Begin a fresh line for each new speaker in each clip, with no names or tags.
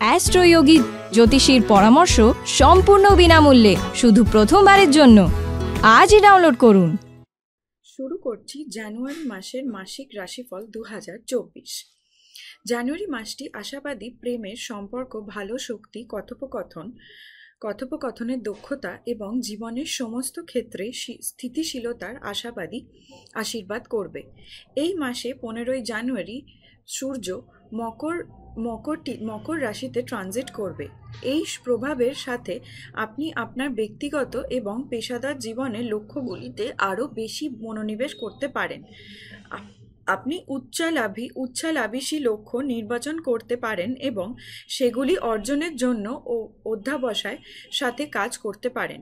অ্যাস্ট্রোয়োগী জ্যোতিষীর পরামর্শ সম্পূর্ণ বিনামূল্যে শুধু প্রথমবারের জন্য। আজই ডাউনলোড করুন।
শুরু করছি জানুয়ারি মাসের মাসিক রাশিফল 2024। জানুয়ারি মাসটি আশাবাদী, প্রেমের সম্পর্ক, ভালো শক্তি, কথোপকথনের দক্ষতা এবং জীবনের সমস্ত ক্ষেত্রে স্থিতিশীলতার আশাবাদী আশীর্বাদ করবে। এই মাসে 15ই জানুয়ারি সূর্য মকর রাশিতে ট্রানজিট করবে। এই প্রভাবের সাথে আপনি আপনার ব্যক্তিগত এবং পেশাদার জীবনের লক্ষ্যগুলিতে আরও বেশি মনোনিবেশ করতে পারেন। আপনি উচ্চালাভিসী লক্ষ্য নির্বাচন করতে পারেন এবং সেগুলি অর্জনের জন্য অধ্যাবসায়ের সাথে কাজ করতে পারেন।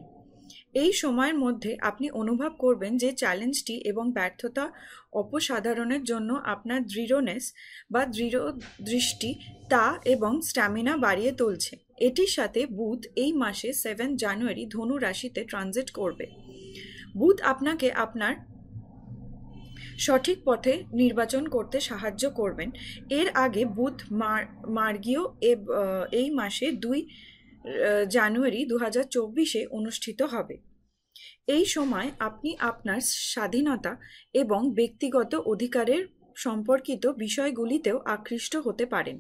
এই সময়ের মধ্যে আপনি অনুভব করবেন যে চ্যালেঞ্জটি এবং ব্যর্থতা অপসারণের জন্য আপনার দৃঢ়নেস বা দৃঢ় দৃষ্টি এবং স্ট্যামিনা বাড়িয়ে তুলছে। এটির সাথে বুধ এই মাসে 7 জানুয়ারি ধনু রাশিতে ট্রানজিট করবে। বুধ আপনাকে আপনার সঠিক পথে নির্বাচন করতে সাহায্য করবেন। এর আগে বুধ মার্গীয় এই মাসে 2 জানুয়ারি 2024 অনুষ্ঠিত হবে। এই সময় আপনি আপনার স্বাধীনতা এবং ব্যক্তিগত অধিকারের সম্পর্কিত বিষয়গুলিতেও আকৃষ্ট হতে পারেন।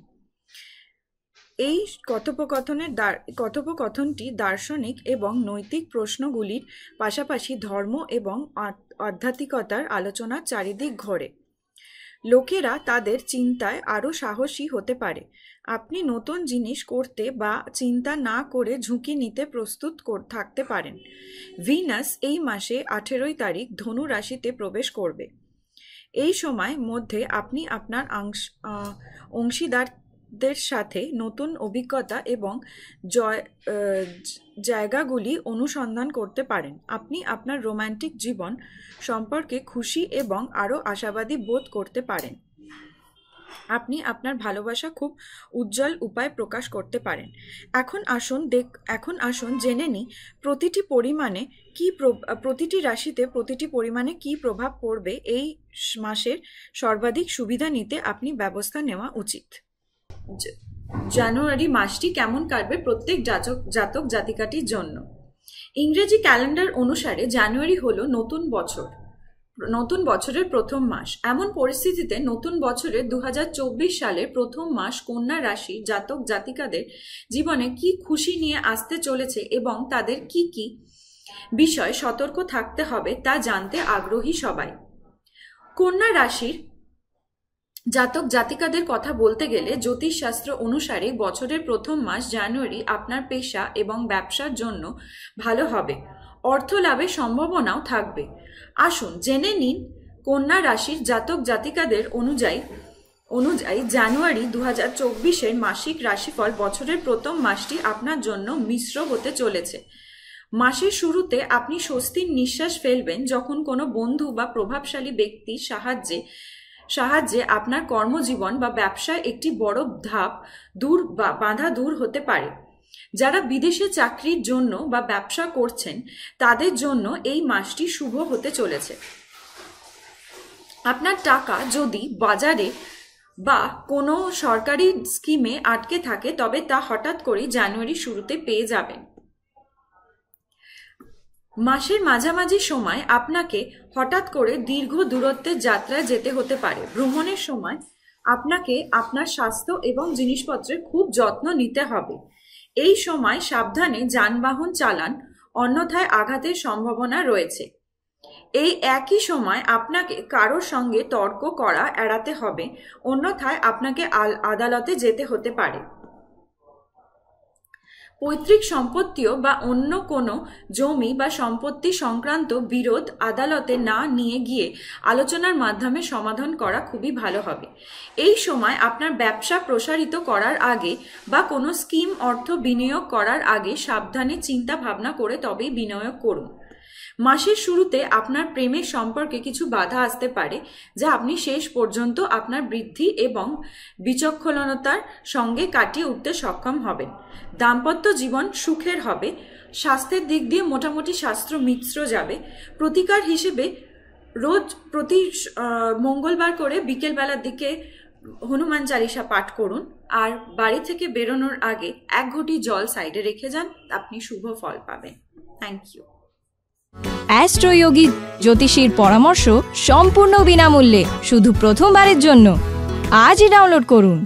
এই কথোপকথনটি দার্শনিক এবং নৈতিক প্রশ্নগুলির পাশাপাশি ধর্ম এবং আধ্যাত্মিকতার আলোচনার চারিদিক ঘোরে। লোকেরা তাদের চিন্তায় আরও সাহসী হতে পারে। আপনি নতুন জিনিস করতে বা চিন্তা না করে ঝুঁকি নিতে প্রস্তুত থাকতে পারেন। ভিনাস এই মাসে 18 তারিখ ধনু রাশিতে প্রবেশ করবে। এই সময় মধ্যে আপনি আপনার অংশীদারদের সাথে নতুন অভিজ্ঞতা এবং জায়গাগুলি অনুসন্ধান করতে পারেন। আপনি আপনার রোমান্টিক জীবন সম্পর্কে খুশি এবং আরও আশাবাদী বোধ করতে পারেন। আপনি আপনার ভালোবাসা খুব উজ্জ্বল উপায় প্রকাশ করতে পারেন। এখন আসুন জেনে নিই প্রতিটি রাশিতে প্রতিটি পরিমাণে কি প্রভাব পড়বে। এই মাসের সর্বাধিক সুবিধা নিতে আপনি ব্যবস্থা নেওয়া উচিত। জানুয়ারি মাসটি কেমন কাটবে প্রত্যেক জাতক জাতিকাটির জন্য? ইংরেজি ক্যালেন্ডার অনুসারে জানুয়ারি হলো নতুন বছরের প্রথম মাস। এমন পরিস্থিতিতে নতুন বছরের 2024 সালের প্রথম মাস কন্যা রাশি জাতক জাতিকাদের জীবনে কি খুশি নিয়ে আসতে চলেছে এবং তাদের কি কি বিষয়ে সতর্ক থাকতে হবে তা জানতে আগ্রহী সবাই। কন্যা রাশির জাতক জাতিকাদের কথা বলতে গেলে জ্যোতিষশাস্ত্র অনুসারে বছরের প্রথম মাস জানুয়ারি আপনার পেশা এবং ব্যবসার জন্য ভালো হবে। অর্থ লাভের সম্ভাবনাও থাকবে। আসুন জেনে নিন কন্যা রাশির জাতক জাতিকাদের অনুযায়ী জানুয়ারি 2024 মাসিক রাশিফল। বছরের প্রথম মাসটি আপনার জন্য মিশ্র হতে চলেছে। মাসের শুরুতে আপনি স্বস্তির নিঃশ্বাস ফেলবেন যখন কোনো বন্ধু বা প্রভাবশালী ব্যক্তির সাহায্যে আপনার কর্মজীবন বা ব্যবসায় একটি বড় বাধা দূর হতে পারে। যারা বিদেশে চাকরির জন্য বা ব্যবসা করছেন তাদের জন্য এই মাসটি শুভ হতে চলেছে। আপনার টাকা যদি বাজারে বা কোনো সরকারি স্কিমে আটকে থাকে তবে তা হঠাৎ করেই জানুয়ারির শুরুতে পেয়ে যাবেন। মাসের মাঝামাঝি সময় আপনাকে হঠাৎ করে দীর্ঘ দূরত্বের যাত্রায় যেতে হতে পারে। ভ্রমণের সময় আপনাকে আপনার স্বাস্থ্য এবং জিনিসপত্রের খুব যত্ন নিতে হবে। এই সময় সাবধানে যানবাহন চালান, অন্যথায় আঘাতের সম্ভাবনা রয়েছে। এই একই সময় আপনাকে কারোর সঙ্গে তর্ক করা এড়াতে হবে, অন্যথায় আপনাকে আদালতে যেতে হতে পারে। পৈতৃক সম্পত্তিও বা অন্য কোনো জমি বা সম্পত্তি সংক্রান্ত বিরোধ আদালতে না নিয়ে গিয়ে আলোচনার মাধ্যমে সমাধান করা খুবই ভালো হবে। এই সময় আপনার ব্যবসা প্রসারিত করার আগে বা কোনো স্কিম অর্থ বিনিয়োগ করার আগে সাবধানে চিন্তা ভাবনা করে তবেই বিনিয়োগ করুন। মাসের শুরুতে আপনার প্রেমের সম্পর্কে কিছু বাধা আসতে পারে যা আপনি শেষ পর্যন্ত আপনার বৃদ্ধি এবং বিচক্ষণতার সঙ্গে কাটিয়ে উঠতে সক্ষম হবেন। দাম্পত্য জীবন সুখের হবে। স্বাস্থ্যের দিক দিয়ে মোটামুটি স্বাস্থ্য মিশ্র যাবে। প্রতিকার হিসেবে রোজ প্রতি মঙ্গলবার করে বিকেলবেলার দিকে হনুমান চালিসা পাঠ করুন। আর বাড়ি থেকে বেরোনোর আগে 1 ঘটি জল সাইডে রেখে যান, আপনি শুভ ফল পাবেন। Thank you.
অ্যাস্ট্রোয়োগী জ্যোতিষীর পরামর্শ সম্পূর্ণ বিনামূল্যে শুধু প্রথমবারের জন্য আজই ডাউনলোড করুন।